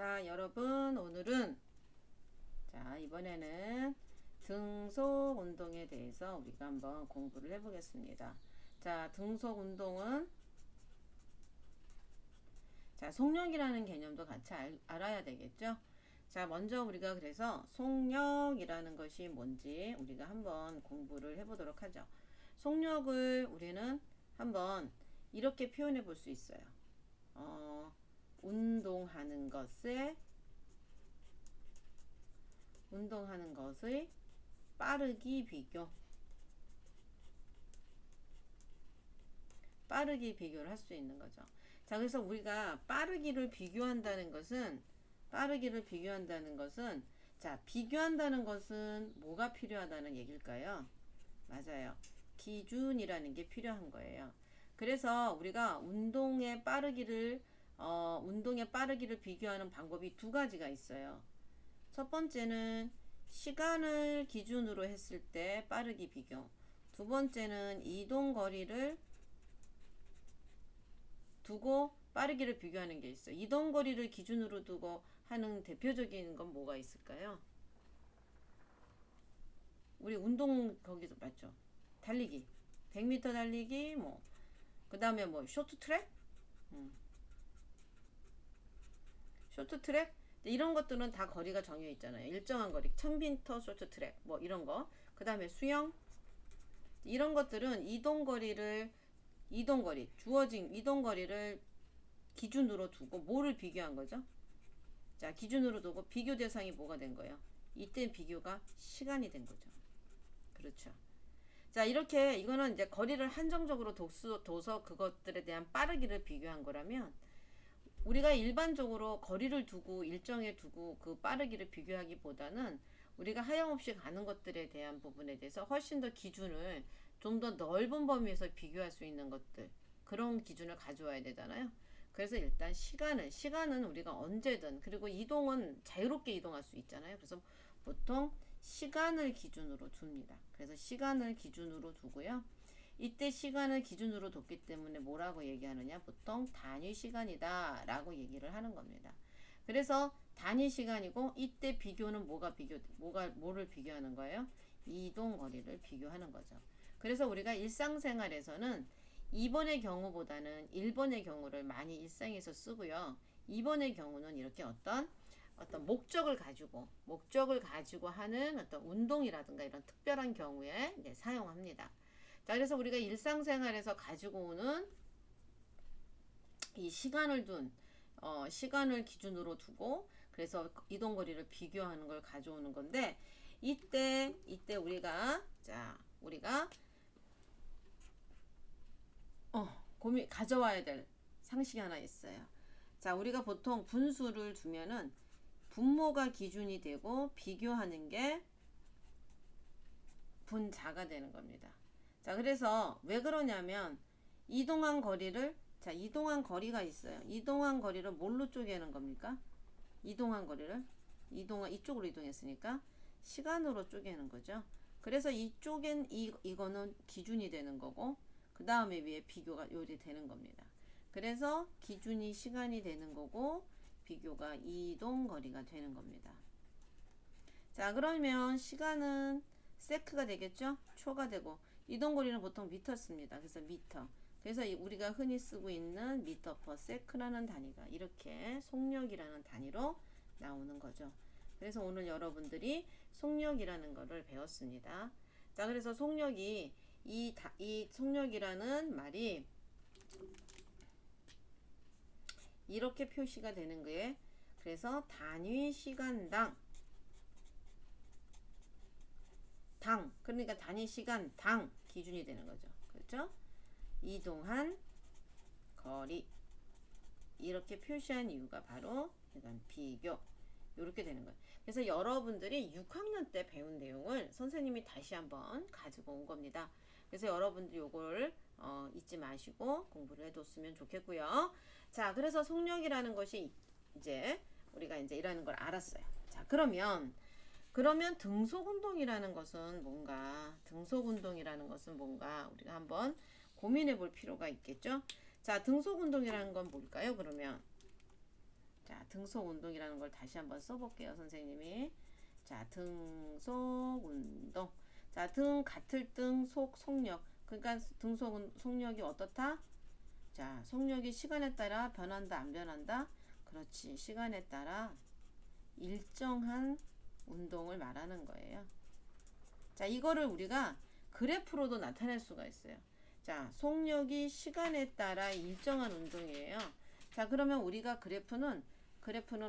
자, 여러분, 오늘은 이번에는 등속 운동에 대해서 우리가 한번 공부를 해보겠습니다. 자, 등속 운동은 속력이라는 개념도 같이 알아야 되겠죠? 자, 먼저 우리가 그래서 속력이라는 것이 뭔지 우리가 한번 공부를 해보도록 하죠. 속력을 우리는 한번 이렇게 표현해 볼 수 있어요. 운동하는 것의 빠르기 비교를 할 수 있는 거죠. 자, 그래서 우리가 빠르기를 비교한다는 것은 자, 비교한다는 것은 뭐가 필요하다는 얘기일까요? 맞아요. 기준이라는 게 필요한 거예요. 그래서 우리가 운동의 빠르기를 비교하는 방법이 두 가지가 있어요. 첫 번째는 시간을 기준으로 했을 때 빠르기 비교. 두 번째는 이동 거리를 두고 빠르기를 비교하는 게 있어요. 이동 거리를 기준으로 두고 하는 대표적인 건 뭐가 있을까요? 우리 운동 거기서 맞죠? 달리기. 100m 달리기 그 다음에 쇼트트랙? 쇼트트랙? 이런 것들은 다 거리가 정해 있잖아요. 일정한 거리. 1000m 쇼트트랙. 이런 거. 그 다음에 수영. 이런 것들은 주어진 이동 거리를 기준으로 두고 뭐를 비교한 거죠? 자, 기준으로 두고 비교 대상이 뭐가 된 거예요? 이때 비교가 시간이 된 거죠. 그렇죠. 자, 이렇게 이거는 이제 거리를 한정적으로 둬서 그것들에 대한 빠르기를 비교한 거라면 우리가 일반적으로 거리를 두고 일정에 두고 그 빠르기를 비교하기보다는 우리가 하염없이 가는 것들에 대한 부분에 대해서 훨씬 더 기준을 좀 더 넓은 범위에서 비교할 수 있는 것들, 그런 기준을 가져와야 되잖아요. 그래서 일단 시간은 우리가 언제든, 그리고 이동은 자유롭게 이동할 수 있잖아요. 그래서 보통 시간을 기준으로 둡니다. 그래서 시간을 기준으로 두고요. 이때 시간을 기준으로 뒀기 때문에 뭐라고 얘기하느냐? 보통 단위 시간이다 라고 얘기를 하는 겁니다. 그래서 단위 시간이고, 이때 비교는 뭐를 비교하는 거예요? 이동 거리를 비교하는 거죠. 그래서 우리가 일상생활에서는 2번의 경우보다는 1번의 경우를 많이 일상에서 쓰고요. 2번의 경우는 이렇게 어떤 목적을 가지고 하는 어떤 운동이라든가 이런 특별한 경우에 사용합니다. 자, 그래서 우리가 일상생활에서 가지고 오는 이 시간을 기준으로 두고 그래서 이동거리를 비교하는 걸 가져오는 건데, 이때 우리가 가져와야 될 상식이 하나 있어요. 자, 우리가 보통 분수를 두면은 분모가 기준이 되고 비교하는 게 분자가 되는 겁니다. 자, 그래서 왜 그러냐면 이동한 거리가 있어요. 이동한 거리를 뭘로 쪼개는 겁니까? 이쪽으로 이동했으니까 시간으로 쪼개는 거죠. 그래서 이거는 기준이 되는 거고, 그 다음에 위에 비교가 요리 되는 겁니다. 그래서 기준이 시간이 되는 거고, 비교가 이동 거리가 되는 겁니다. 자, 그러면 시간은 세크가 되겠죠? 초가 되고, 이동 거리는 보통 미터 씁니다. 그래서 미터. 그래서 우리가 흔히 쓰고 있는 미터 퍼 세크라는 단위가 이렇게 속력이라는 단위로 나오는 거죠. 그래서 오늘 여러분들이 속력이라는 거를 배웠습니다. 자, 그래서 속력이 이 속력이라는 말이 이렇게 표시가 되는 거예요. 그래서 단위 시간당 그러니까 단위 시간 당 기준이 되는 거죠. 그렇죠? 이동한 거리 이렇게 표시한 이유가 바로 이건 비교 이렇게 되는 거예요. 그래서 여러분들이 6학년 때 배운 내용을 선생님이 다시 한번 가지고 온 겁니다. 그래서 여러분들 요걸 잊지 마시고 공부를 해뒀으면 좋겠고요. 자, 그래서 속력이라는 것이 우리가 이라는 걸 알았어요. 자, 그러면 등속운동이라는 것은 뭔가 우리가 한번 고민해 볼 필요가 있겠죠. 자, 등속운동이라는 건 뭘까요? 그러면 자, 등속 운동이라는 걸 다시 한번 써볼게요, 선생님이. 자, 등속 운동. 자, 등 같을 등 속 속력. 그러니까 등속 속력이 어떻다? 자, 속력이 시간에 따라 변한다, 안 변한다? 그렇지. 시간에 따라 일정한 운동을 말하는 거예요. 자, 이거를 우리가 그래프로도 나타낼 수가 있어요. 자, 속력이 시간에 따라 일정한 운동이에요. 자, 그러면 우리가 그래프는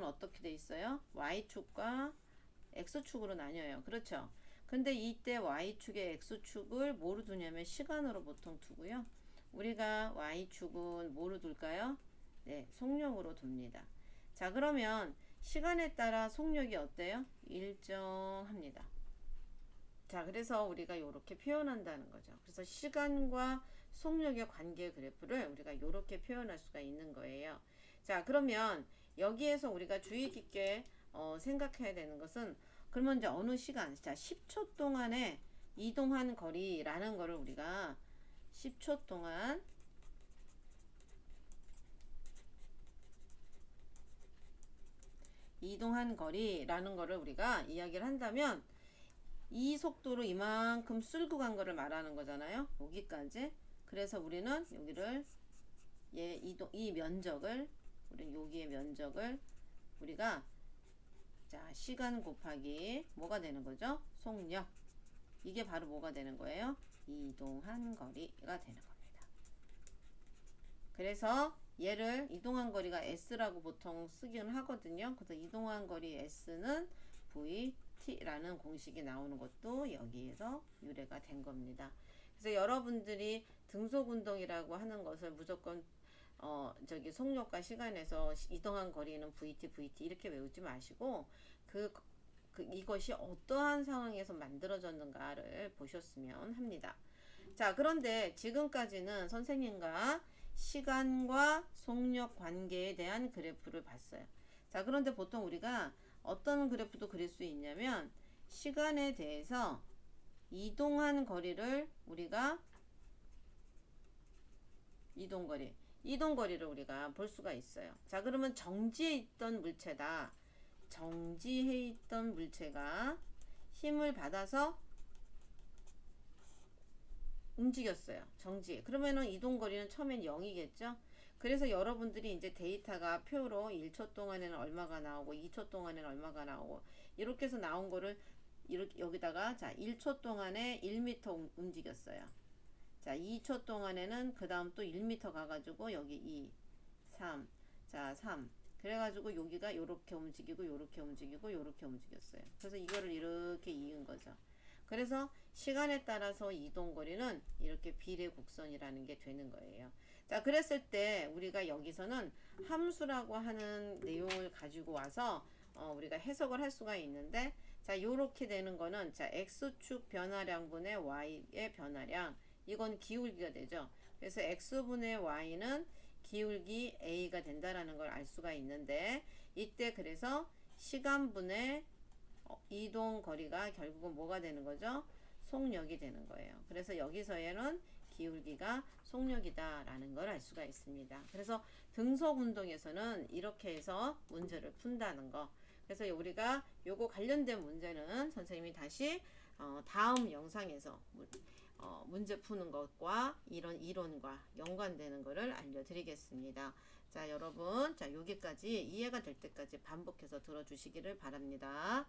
어떻게 돼 있어요? Y축과 X축으로 나뉘어요. 그렇죠? 근데 이때 Y축의 X축을 뭐로 두냐면 시간으로 보통 두고요. 우리가 Y축은 뭐로 둘까요? 네, 속력으로 둡니다. 자, 그러면 시간에 따라 속력이 어때요? 일정합니다. 자, 그래서 우리가 이렇게 표현한다는 거죠. 그래서 시간과 속력의 관계 그래프를 우리가 이렇게 표현할 수가 있는 거예요. 자, 그러면 여기에서 우리가 주의 깊게 생각해야 되는 것은 그러면 이제 어느 시간, 자, 10초 동안에 이동한 거리라는 거를 우리가 10초 동안 이동한 거리라는 거를 우리가 이야기를 한다면 이 속도로 이만큼 쓸고 간 거를 말하는 거잖아요. 여기까지. 그래서 우리는 여기를 이 면적을 우리는 여기의 면적을 우리가 자, 시간 곱하기 뭐가 되는 거죠? 속력. 이게 바로 뭐가 되는 거예요? 이동한 거리가 되는 겁니다. 그래서 얘를 이동한 거리가 S라고 보통 쓰기는 하거든요. 그래서 이동한 거리 S는 VT라는 공식이 나오는 것도 여기에서 유래가 된 겁니다. 그래서 여러분들이 등속 운동이라고 하는 것을 무조건 속력과 시간에서 이동한 거리는 VT 이렇게 외우지 마시고 이것이 어떠한 상황에서 만들어졌는가를 보셨으면 합니다. 자, 그런데 지금까지는 선생님과 시간과 속력 관계에 대한 그래프를 봤어요. 자, 그런데 보통 우리가 어떤 그래프도 그릴 수 있냐면 시간에 대해서 이동한 거리를 우리가 이동거리를 우리가 볼 수가 있어요. 자, 그러면 정지해 있던 물체다. 정지해 있던 물체가 힘을 받아서 움직였어요. 정지. 그러면은 이동거리는 처음엔 0이겠죠? 그래서 여러분들이 이제 데이터가 표로 1초 동안에는 얼마가 나오고 2초 동안에는 얼마가 나오고 이렇게 해서 나온 거를 이렇게 여기다가 자, 1초 동안에 1m 움직였어요. 자, 2초 동안에는 그 다음 또 1m 가가지고 여기 2, 3, 자, 3. 그래가지고 여기가 요렇게 움직이고 요렇게 움직이고 요렇게 움직였어요. 그래서 이거를 이렇게 이은 거죠. 그래서 시간에 따라서 이동거리는 이렇게 비례곡선이라는 게 되는 거예요. 자, 그랬을 때 우리가 여기서는 함수라고 하는 내용을 가지고 와서 우리가 해석을 할 수가 있는데 자, 요렇게 되는 거는 자, x축 변화량분의 y의 변화량 이건 기울기가 되죠. 그래서 x분의 y는 기울기 a가 된다라는 걸 알 수가 있는데 이때 그래서 시간분의 이동 거리가 결국은 뭐가 되는 거죠? 속력이 되는 거예요. 그래서 여기서에는 기울기가 속력이다라는 걸 알 수가 있습니다. 그래서 등속 운동에서는 이렇게 해서 문제를 푼다는 거. 그래서 우리가 요거 관련된 문제는 선생님이 다시 다음 영상에서 문제 푸는 것과 이런 이론과 연관되는 것을 알려드리겠습니다. 자, 여러분, 자, 여기까지 이해가 될 때까지 반복해서 들어주시기를 바랍니다.